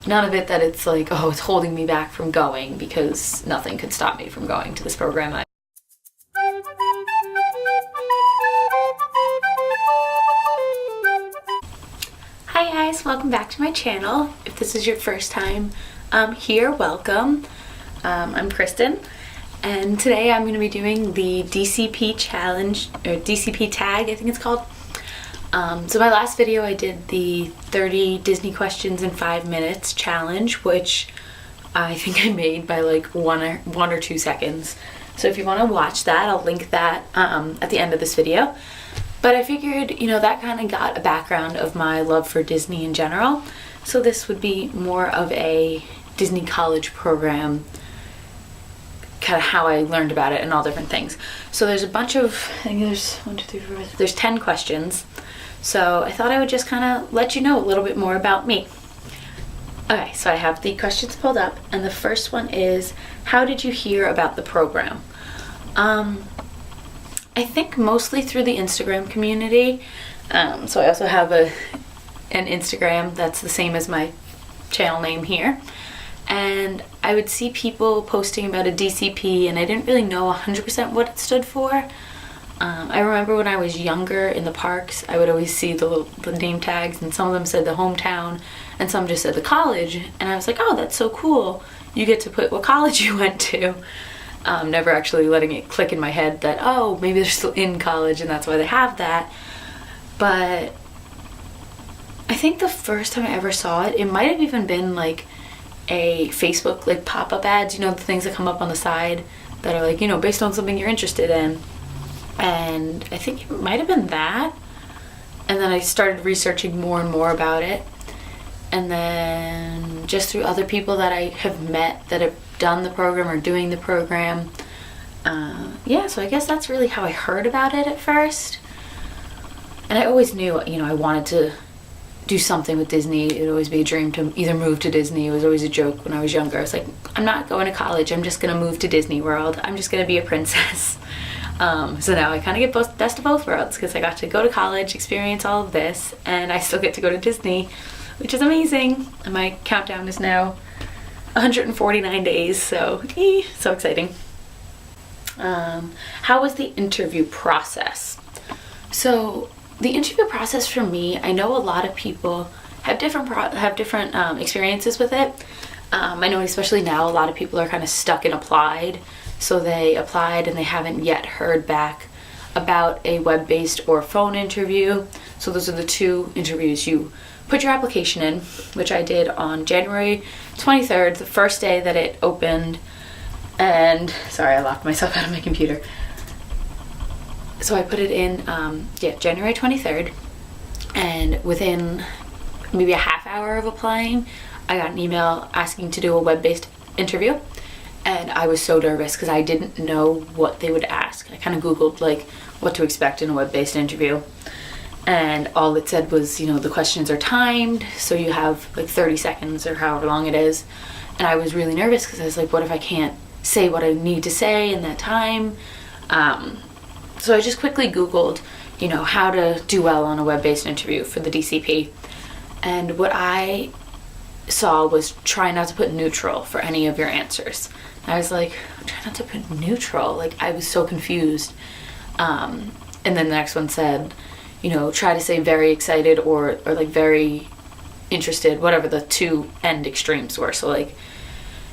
None of it that it's like, oh, it's holding me back from going, because nothing could stop me from going to this program. Hi guys, welcome back to my channel. If this is your first time here, welcome. I'm Kristen, and today I'm going to be doing the DCP challenge, or DCP Tag, I think it's called. So my last video I did the 30 Disney questions in 5 minutes challenge, which I think I made by like one or 2 seconds. So if you want to watch that, I'll link that at the end of this video. But I figured, you know, that kind of got a background of my love for Disney in general. So this would be more of a Disney college program, kind of how I learned about it and all different things. So there's a bunch of, I think there's 1, 2, 3, 4, there's 10 questions. So I thought I would just kind of let you know a little bit more about me. Okay, so I have the questions pulled up, and the first one is, how did you hear about the program? I think mostly through the Instagram community. So I also have an Instagram that's the same as my channel name here. And I would see people posting about a DCP, and I didn't really know 100% what it stood for. I remember when I was younger in the parks, I would always see the name tags, and some of them said the hometown, and some just said the college. And I was like, oh, that's so cool. You get to put what college you went to. Never actually letting it click in my head that, oh, maybe they're still in college and that's why they have that. But I think the first time I ever saw it, it might have even been like a Facebook like pop-up ads, you know, the things that come up on the side that are like, you know, based on something you're interested in. And I think it might have been that. And then I started researching more and more about it. And then just through other people that I have met that have done the program or doing the program. Yeah, so I guess that's really how I heard about it at first. And I always knew, you know, I wanted to do something with Disney. It would always be a dream to either move to Disney. It was always a joke when I was younger. I was like, I'm not going to college. I'm just going to move to Disney World. I'm just going to be a princess. So now I kind of get best of both worlds, because I got to go to college, experience all of this, and I still get to go to Disney, which is amazing. And my countdown is now 149 days, so so exciting. How was the interview process? So the interview process for me, I know a lot of people have different experiences with it. I know especially now a lot of people are kind of stuck in applied. So they applied and they haven't yet heard back about a web-based or phone interview. So those are the two interviews. You put your application in, which I did on January 23rd, the first day that it opened. And sorry, I locked myself out of my computer. So I put it in, January 23rd. And within maybe a half hour of applying, I got an email asking to do a web-based interview. And I was so nervous because I didn't know what they would ask. I kind of Googled like what to expect in a web-based interview. And all it said was, you know, the questions are timed, so you have like 30 seconds or however long it is. And I was really nervous because I was like, what if I can't say what I need to say in that time? So I just quickly Googled, you know, how to do well on a web-based interview for the DCP. And what I saw was try not to put neutral for any of your answers. I was like, try not to put neutral. Like, I was so confused. And then the next one said, you know, try to say very excited or like very interested, whatever the two end extremes were. So like,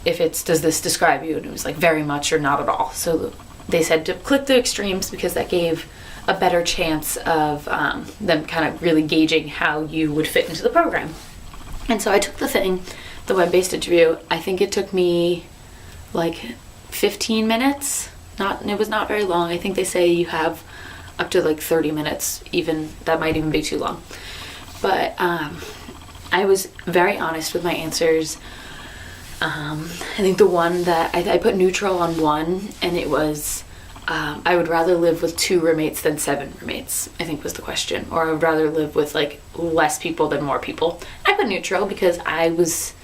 if it's, does this describe you? And it was like very much or not at all. So they said to click the extremes because that gave a better chance of them kind of really gauging how you would fit into the program. And so I took the web-based interview. I think it took me like 15 minutes. It was not very long. I think they say you have up to like 30 minutes, even that might even be too long. But I was very honest with my answers. I think the one that I put neutral on one, and it was I would rather live with 2 roommates than 7 roommates, I think was the question. Or I would rather live with like less people than more people. I put neutral because I was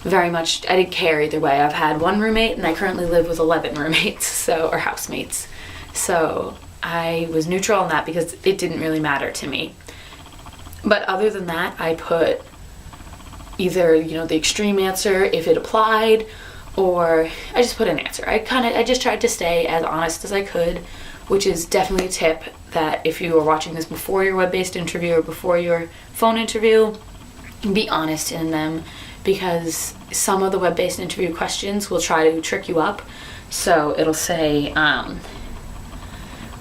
very much, I didn't care either way. I've had 1 roommate and I currently live with 11 roommates, or housemates. So I was neutral on that because it didn't really matter to me. But other than that, I put either, you know, the extreme answer if it applied, or I just put an answer. I just tried to stay as honest as I could, which is definitely a tip that if you are watching this before your web-based interview or before your phone interview, be honest in them, because some of the web-based interview questions will try to trick you up. So it'll say,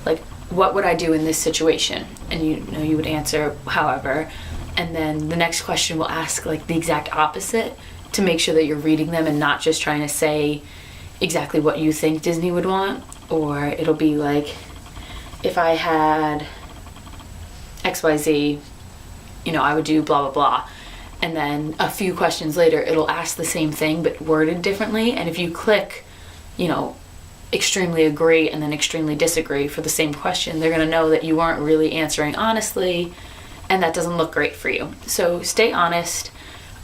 like, what would I do in this situation? And you would answer however, and then the next question will ask like the exact opposite to make sure that you're reading them and not just trying to say exactly what you think Disney would want. Or it'll be like, if I had XYZ, you know, I would do blah blah blah. And then a few questions later it'll ask the same thing but worded differently, and if you click, you know, extremely agree and then extremely disagree for the same question, they're going to know that you aren't really answering honestly, and that doesn't look great for you. So stay honest.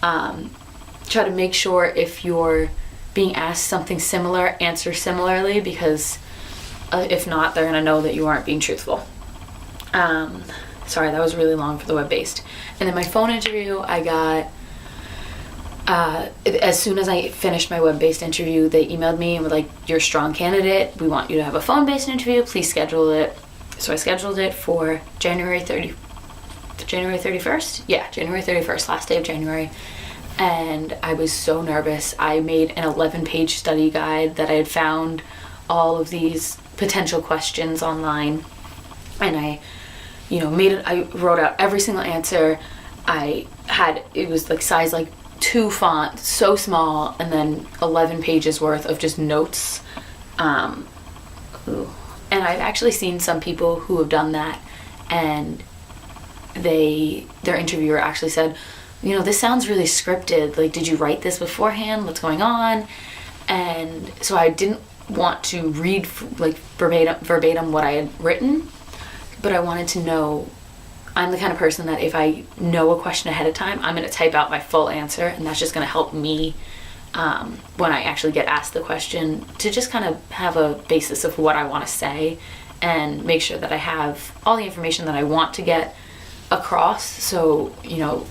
Try to make sure if you're being asked something similar, answer similarly, because if not, they're going to know that you aren't being truthful. Sorry, that was really long for the web-based. And then my phone interview, I got, as soon as I finished my web-based interview, they emailed me and were like, you're a strong candidate. We want you to have a phone-based interview. Please schedule it. So I scheduled it for January 31st? Yeah, January 31st, last day of January. And I was so nervous. I made an 11-page study guide that I had found all of these potential questions online. And I wrote out every single answer. It was like size like 2 font, so small, and then 11 pages worth of just notes. And I've actually seen some people who have done that, and their interviewer actually said, you know, this sounds really scripted. Like, did you write this beforehand? What's going on? And so I didn't want to read like verbatim what I had written, but I wanted to know. I'm the kind of person that if I know a question ahead of time, I'm going to type out my full answer, and that's just going to help me when I actually get asked the question to just kind of have a basis of what I want to say and make sure that I have all the information that I want to get across. So, you know,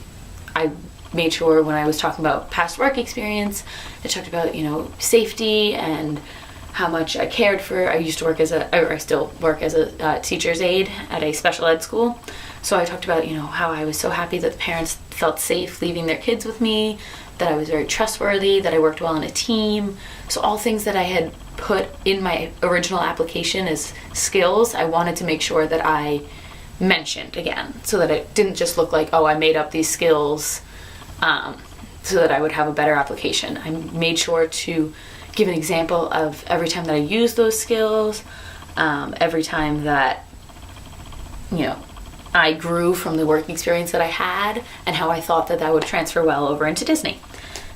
I made sure when I was talking about past work experience, I talked about, you know, safety and how much I cared for. I used to work I still work as a teacher's aide at a special ed school. So I talked about, you know, how I was so happy that the parents felt safe leaving their kids with me, that I was very trustworthy, that I worked well in a team. So all things that I had put in my original application as skills, I wanted to make sure that I mentioned again, so that it didn't just look like, oh, I made up these skills so that I would have a better application. I made sure to give an example of every time that I used those skills, every time that, you know, I grew from the work experience that I had, and how I thought that would transfer well over into Disney.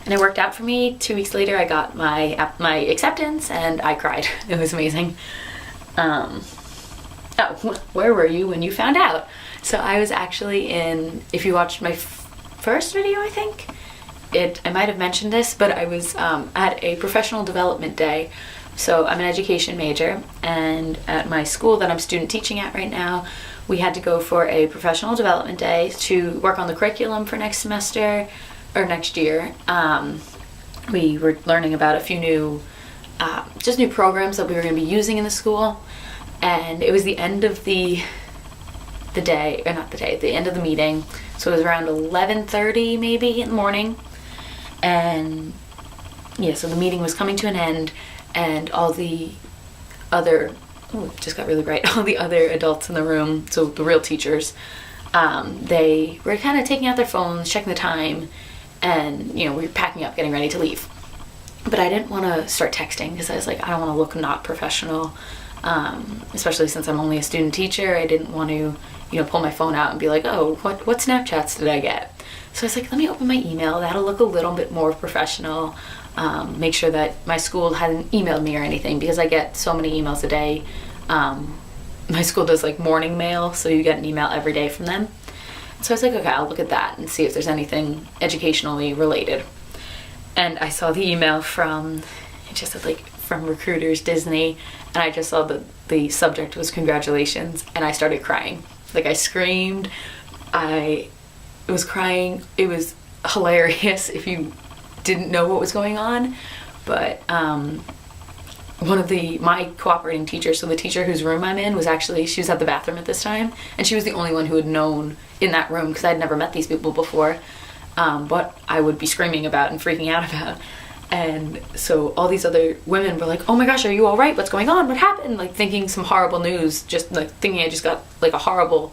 And it worked out for me. 2 weeks later, I got my acceptance, and I cried. It was amazing. Where were you when you found out? So I was actually if you watched my first video, I think, I might have mentioned this, but I was at a professional development day. So I'm an education major, and at my school that I'm student teaching at right now, we had to go for a professional development day to work on the curriculum for next semester, or next year. We were learning about a few new programs that we were going to be using in the school. And it was the end of the end of the meeting. So it was around 11:30 maybe in the morning. And yeah, so the meeting was coming to an end, and all the other, it just got really bright, all the other adults in the room, so the real teachers, they were kind of taking out their phones, checking the time, and, you know, we were packing up, getting ready to leave. But I didn't want to start texting, because I was like, I don't want to look not professional, especially since I'm only a student teacher. I didn't want to, you know, pull my phone out and be like, oh, what Snapchats did I get? So I was like, let me open my email. That'll look a little bit more professional. Make sure that my school hadn't emailed me or anything, because I get so many emails a day. My school does like morning mail, so you get an email every day from them. So I was like, okay, I'll look at that and see if there's anything educationally related. And I saw the email it just said like, from Recruiters Disney, and I just saw that the subject was congratulations, and I started crying. Like, I screamed, I was crying. It was hilarious if you didn't know what was going on. But one of my cooperating teachers, so the teacher whose room I'm in, she was at the bathroom at this time, and she was the only one who had known in that room, because I'd never met these people before, but I would be screaming about and freaking out about. And so all these other women were like, oh my gosh, are you all right? What's going on? What happened? Like thinking some horrible news, just like thinking I just got like a horrible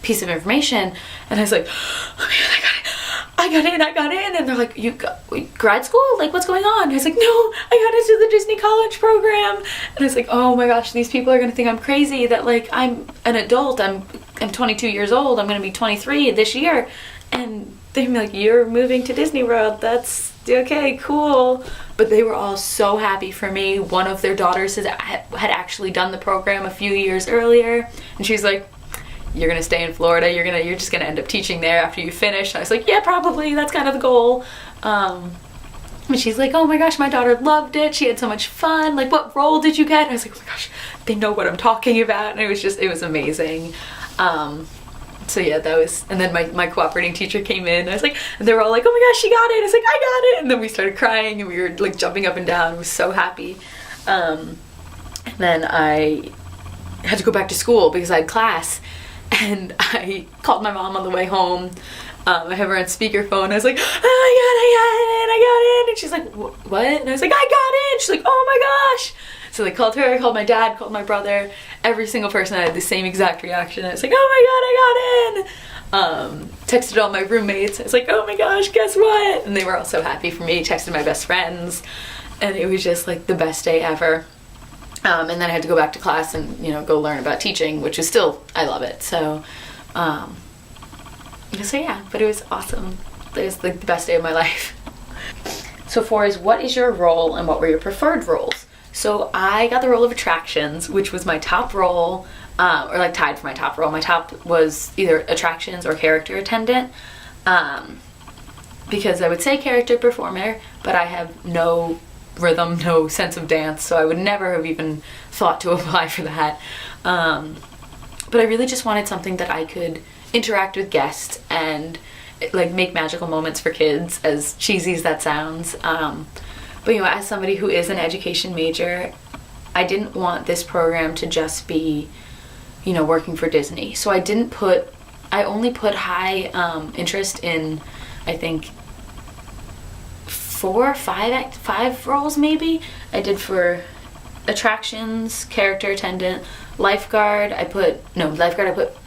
piece of information. And I was like, oh my God, I got in. And they're like, you got grad school? Like, what's going on? And I was like, no, I got into the Disney college program. And I was like, oh my gosh, these people are going to think I'm crazy, that like I'm an adult. I'm 22 years old. I'm going to be 23 this year. And they'd be like, you're moving to Disney World. That's okay, cool. But they were all so happy for me. One of their daughters had actually done the program a few years earlier, and she's like, you're gonna stay in Florida, you're just gonna end up teaching there after you finish. And I was like, yeah, probably, that's kind of the goal. And she's like, oh my gosh, my daughter loved it, she had so much fun, like what role did you get? And I was like, oh my gosh, they know what I'm talking about. And it was amazing. So yeah, and then my cooperating teacher came in, and I was like, and they were all like, oh my gosh, she got it. I was like, I got it. And then we started crying, and we were like jumping up and down. I was so happy. And then I had to go back to school because I had class, and I called my mom on the way home. I have her on speakerphone. I was like, oh I got it. And she's like, what? And I was like, I got it. She's like, oh my gosh. So I called her, I called my dad, called my brother, every single person had the same exact reaction. I was like, oh my God, I got in! Texted all my roommates. I was like, oh my gosh, guess what? And they were all so happy for me. Texted my best friends. And it was just like the best day ever. And then I had to go back to class and, go learn about teaching, which is still, I love it. So yeah, but it was awesome. It was like the best day of my life. So 4 is, what is your role and what were your preferred roles? So I got the role of attractions, which was my top role, or like tied for my top role. My top was either attractions or character attendant, because I would say character performer, but I have no rhythm, no sense of dance, so I would never have even thought to apply for that. But I really just wanted something that I could interact with guests and like make magical moments for kids, as cheesy as that sounds. But as somebody who is an education major, I didn't want this program to just be, working for Disney. So I only put high interest in, I think, 4 or 5 roles maybe. I did for attractions, character attendant, lifeguard. I put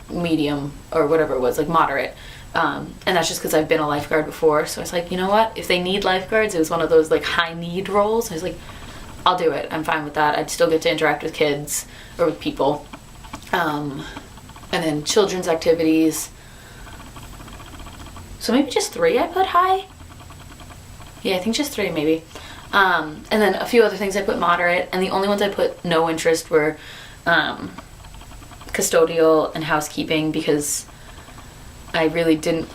medium, or whatever it was, like moderate. And that's just because I've been a lifeguard before. So I was like, you know what? If they need lifeguards, it was one of those like high need roles. I was like, I'll do it. I'm fine with that. I'd still get to interact with kids or with people. And then children's activities. So maybe just 3 I put high. Yeah, I think just 3 maybe. And then a few other things I put moderate. And the only ones I put no interest were custodial and housekeeping, because I didn't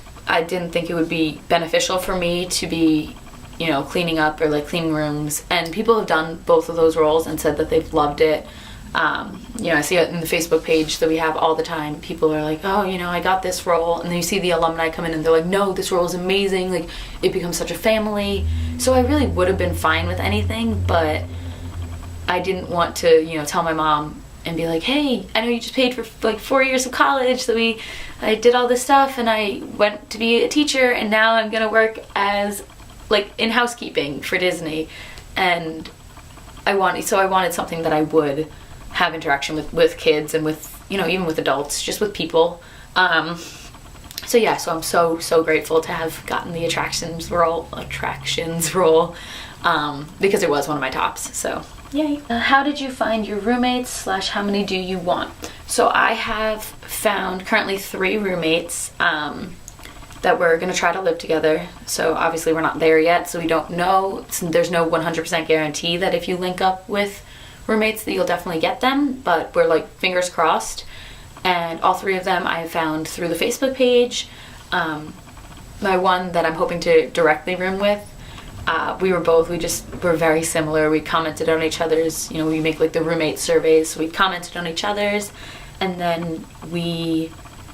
think it would be beneficial for me to be, cleaning up or like cleaning rooms. And people have done both of those roles and said that they've loved it. I see it in the Facebook page that we have all the time. People are like, oh, I got this role. And then you see the alumni come in and they're like, no, this role is amazing. Like, it becomes such a family. So I really would have been fine with anything, but I didn't want to, tell my mom and be like, hey, I know you just paid for like 4 years of college, so I did all this stuff and I went to be a teacher, and now I'm gonna work as like in housekeeping for Disney. And I wanted something that I would have interaction with kids and with, even with adults, just with people. So I'm so grateful to have gotten the attractions role, because it was one of my tops, so yay. How did you find your roommates / how many do you want? So I have found currently 3 roommates that we're going to try to live together. So obviously we're not there yet, so we don't know. There's no 100% guarantee that if you link up with roommates that you'll definitely get them, but we're like fingers crossed. And all 3 of them I have found through the Facebook page. My one that I'm hoping to directly room with, we're very similar. We commented on each other's, we make like the roommate surveys, so we commented on each other's, and then we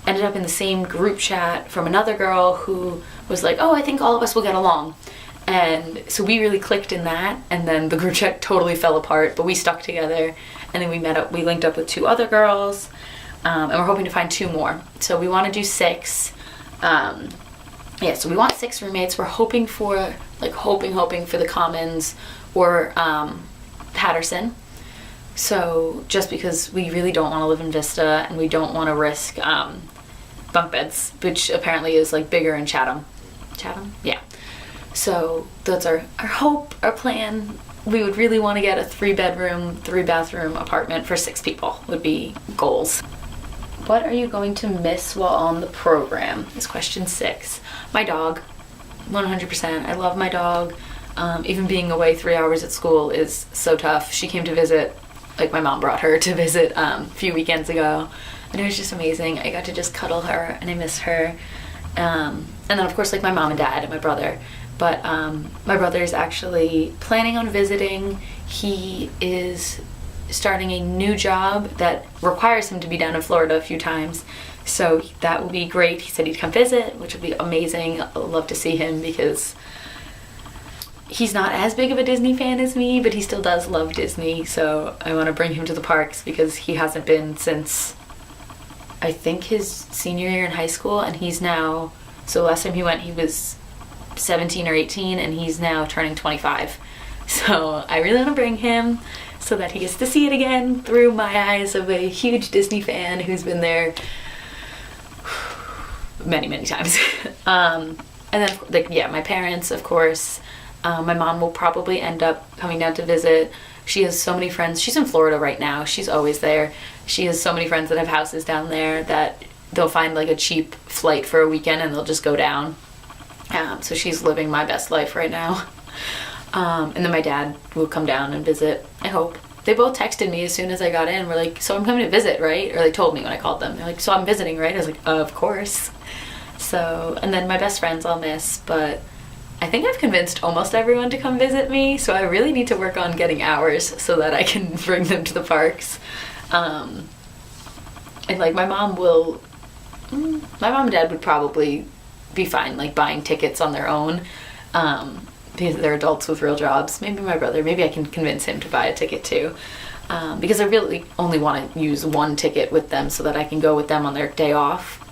ended up in the same group chat from another girl who was like, oh, I think all of us will get along. And so we really clicked in that, and then the group chat totally fell apart, but we stuck together. And then we linked up with 2 other girls, and we're hoping to find 2 more. So we want to do 6. So we want 6 roommates. We're hoping for, hoping for the Commons or Patterson. So just because we really don't want to live in Vista, and we don't want to risk bunk beds, which apparently is like bigger in Chatham. Chatham? Yeah. So that's our hope, our plan. We would really want to get a 3-bedroom, 3-bathroom apartment for 6 people would be goals. What are you going to miss while on the program? Is question 6. My dog, 100%. I love my dog. Even being away 3 hours at school is so tough. She came to visit, like my mom brought her to visit a few weekends ago, and it was just amazing. I got to just cuddle her, and I miss her. And then of course, like my mom and dad and my brother. But my brother is actually planning on visiting. He is starting a new job that requires him to be down in Florida a few times. So that will be great. He said he'd come visit, which would be amazing. I'd love to see him because he's not as big of a Disney fan as me, but he still does love Disney. So I want to bring him to the parks because he hasn't been since, I think, his senior year in high school. And he's now, so last time he went, he was 17 or 18, and he's now turning 25. So I really want to bring him so that he gets to see it again through my eyes of a huge Disney fan who's been there many times. And then my parents, of course. My mom will probably end up coming down to visit. She has so many friends. She's in Florida right now. She's always there. She has so many friends that have houses down there that they'll find like a cheap flight for a weekend and they'll just go down. So she's living my best life right now. And then my dad will come down and visit, I hope. They both texted me as soon as I got in. We're like, so I'm coming to visit, right? Or they told me when I called them. They're like, so I'm visiting, right? I was like, of course. So, and then my best friends I'll miss, but I think I've convinced almost everyone to come visit me, so I really need to work on getting hours so that I can bring them to the parks. And like my mom and dad would probably be fine like buying tickets on their own, because they're adults with real jobs. Maybe my brother, maybe I can convince him to buy a ticket too, because I really only want to use one ticket with them so that I can go with them on their day off.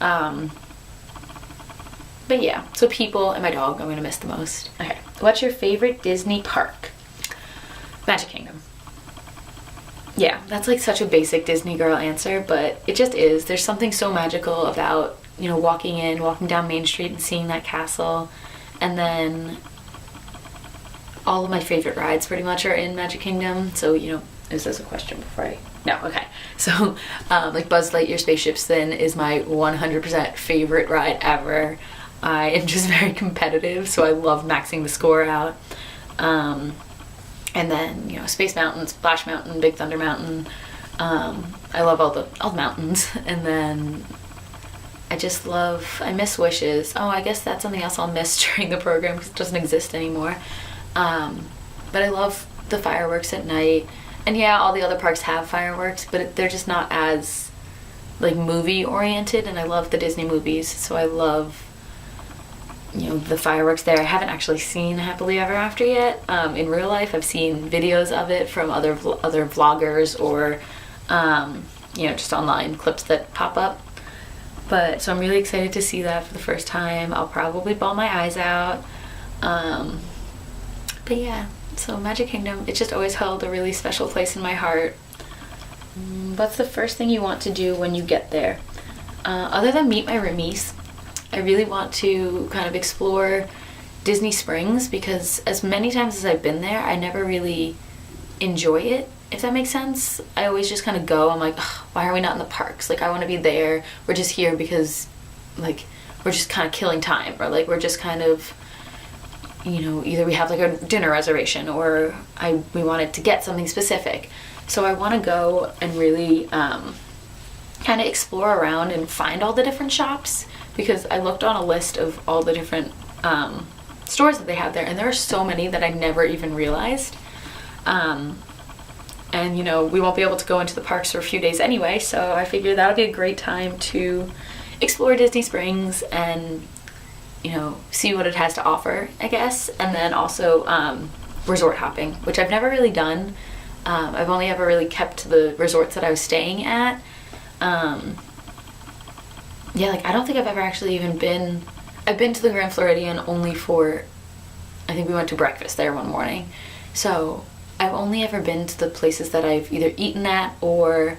But yeah, so people and my dog I'm going to miss the most. Okay, what's your favorite Disney park? Magic Kingdom. Yeah, that's like such a basic Disney girl answer, but it just is. There's something so magical about, walking down Main Street and seeing that castle. And then all of my favorite rides pretty much are in Magic Kingdom. So, is this a question before I... No, okay. So, like Buzz Lightyear Spaceship Spin is my 100% favorite ride ever. I am just very competitive, so I love maxing the score out. And then, Space Mountain, Splash Mountain, Big Thunder Mountain. I love all the mountains. And then I miss Wishes. Oh, I guess that's something else I'll miss during the program because it doesn't exist anymore. But I love the fireworks at night. And yeah, all the other parks have fireworks, but they're just not as like movie oriented, and I love the Disney movies, so I love the fireworks there. I haven't actually seen Happily Ever After yet in real life. I've seen videos of it from other vloggers or just online clips that pop up. But so I'm really excited to see that for the first time. I'll probably bawl my eyes out. But yeah, so Magic Kingdom, it just always held a really special place in my heart. What's the first thing you want to do when you get there? Other than meet my roomies, I really want to kind of explore Disney Springs because as many times as I've been there, I never really enjoy it, if that makes sense. I always just kind of go, I'm like, why are we not in the parks? Like, I want to be there. We're just here because, like, we're just kind of killing time, or like we're just kind of, either we have like a dinner reservation or we wanted to get something specific. So I want to go and really kind of explore around and find all the different shops, because I looked on a list of all the different stores that they have there, and there are so many that I never even realized. And we won't be able to go into the parks for a few days anyway, so I figured that would be a great time to explore Disney Springs and see what it has to offer, I guess. And then also resort hopping, which I've never really done. I've only ever really kept to the resorts that I was staying at. I don't think I've ever actually even been... I've been to the Grand Floridian only for... I think we went to breakfast there one morning. So I've only ever been to the places that I've either eaten at or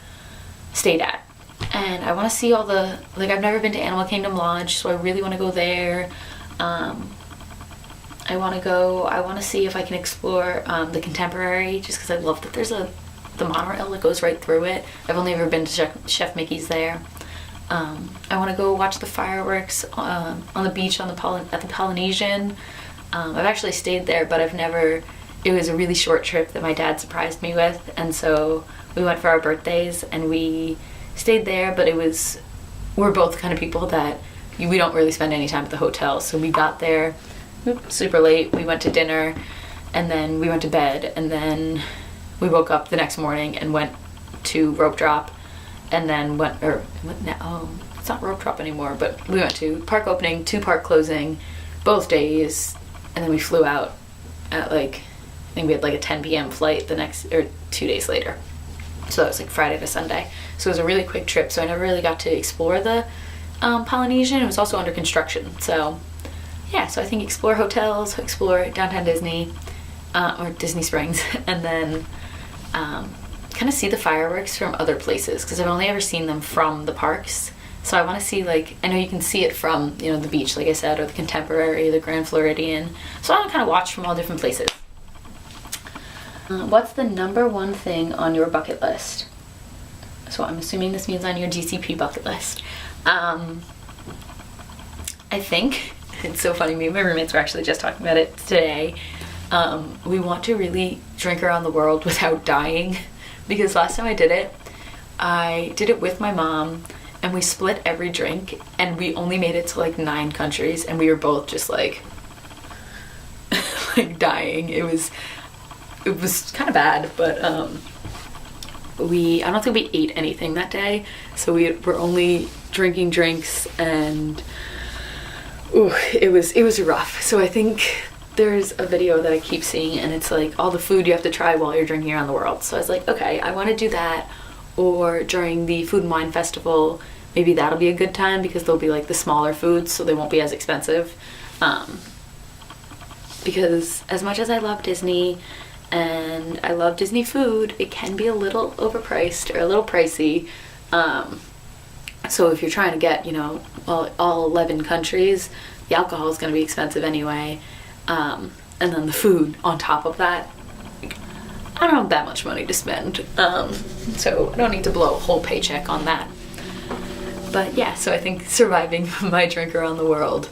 stayed at. And I want to see all the... I've never been to Animal Kingdom Lodge, so I really want to go there. I want to see if I can explore the Contemporary, just because I love that there's the monorail that goes right through it. I've only ever been to Chef Mickey's there. I want to go watch the fireworks on the beach at the Polynesian. I've actually stayed there, but I've never... It was a really short trip that my dad surprised me with, and so we went for our birthdays, and we stayed there, but we're both kind of people that we don't really spend any time at the hotel, so we got there super late, we went to dinner, and then we went to bed, and then we woke up the next morning and went to Rope Drop, and then it's not Rope Drop anymore, but we went to park opening, to park closing, both days, and then we flew out at I think we had a 10 p.m. flight 2 days later. So that was Friday to Sunday. So it was a really quick trip, so I never really got to explore the Polynesian. It was also under construction. So yeah, so I think explore hotels, explore downtown Disney, or Disney Springs, and then kind of see the fireworks from other places, because I've only ever seen them from the parks. So I want to see, I know you can see it from, the beach, like I said, or the Contemporary, the Grand Floridian. So I want to kind of watch from all different places. What's the number one thing on your bucket list? So I'm assuming this means on your DCP bucket list. I think, it's so funny, me and my roommates were actually just talking about it today. We want to really drink around the world without dying, because last time I did it with my mom, and we split every drink, and we only made it to 9 countries, and we were both just dying. It was kind of bad, but I don't think we ate anything that day, so we were only drinking drinks, and it was rough. So I think there's a video that I keep seeing, and it's all the food you have to try while you're drinking around the world. So I was okay, I want to do that, or during the Food and Wine Festival, maybe that'll be a good time, because they'll be the smaller foods, so they won't be as expensive. Because as much as I love Disney and I love Disney food, it can be a little overpriced or a little pricey. So if you're trying to get, all 11 countries, the alcohol is going to be expensive anyway. And then the food on top of that, I don't have that much money to spend. So I don't need to blow a whole paycheck on that. But yeah, so I think surviving my drink around the world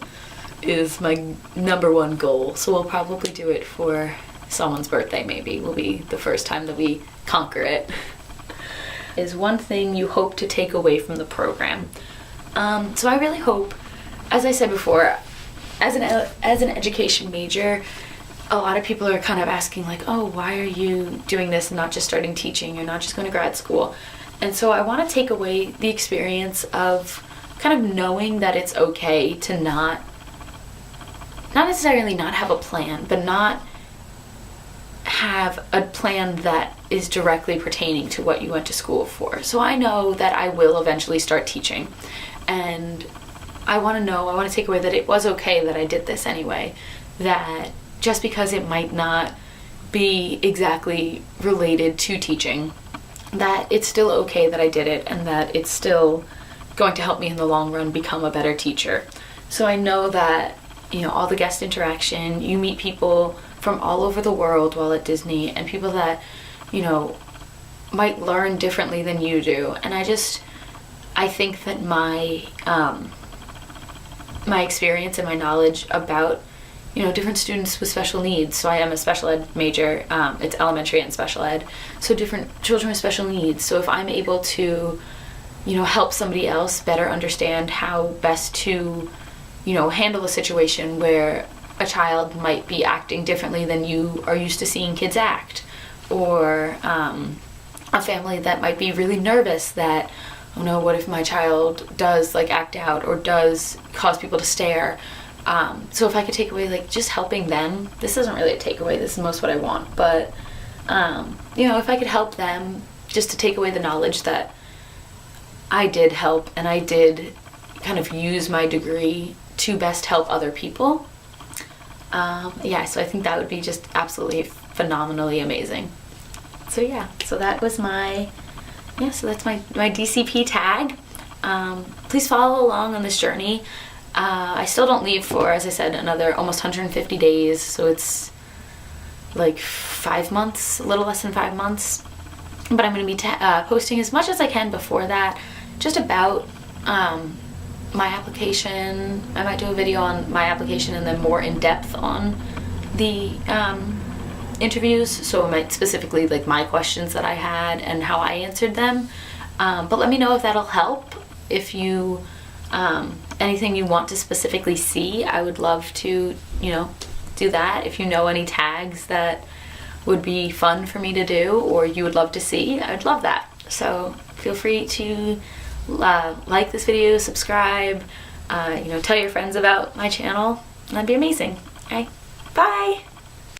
is my number one goal. So we'll probably do it for someone's birthday, maybe. Will be the first time that we conquer it. Is one thing you hope to take away from the program? So I really hope, as I said before, as an education major, a lot of people are kind of asking oh, why are you doing this and not just starting teaching? You're not just going to grad school. And so I want to take away the experience of kind of knowing that it's okay to not necessarily not have a plan, but not have a plan that is directly pertaining to what you went to school for. So I know that I will eventually start teaching, and I want to take away that it was okay that I did this anyway, that just because it might not be exactly related to teaching, that it's still okay that I did it, and that it's still going to help me in the long run become a better teacher. So I know that, all the guest interaction, you meet people from all over the world while at Disney, and people that, might learn differently than you do. And I think that my experience and my knowledge about, different students with special needs. So I am a special ed major. It's elementary and special ed. So different children with special needs. So if I'm able to, help somebody else better understand how best to, handle a situation where a child might be acting differently than you are used to seeing kids act, or a family that might be really nervous that, oh no, what if my child does act out or does cause people to stare? So if I could take away, like, just helping them, this isn't really a takeaway, this is most what I want, but, you know, if I could help them just to take away the knowledge that I did help and I did kind of use my degree to best help other people, yeah, so I think that would be just absolutely phenomenally amazing. So yeah, so that was my, yeah, so that's my DCP tag. Please follow along on this journey. I still don't leave for, as I said, another almost 150 days, so it's like 5 months, a little less than 5 months. But I'm going to be posting as much as I can before that, just about my application. I might do a video on my application and then more in depth on the interviews, so I might specifically, like, my questions that I had and how I answered them. But let me know if that'll help. If you anything you want to specifically see, I would love to, you know, do that. If you know any tags that would be fun for me to do or you would love to see, I would love that. So feel free to like this video, subscribe, you know, tell your friends about my channel. That'd be amazing. Okay, bye.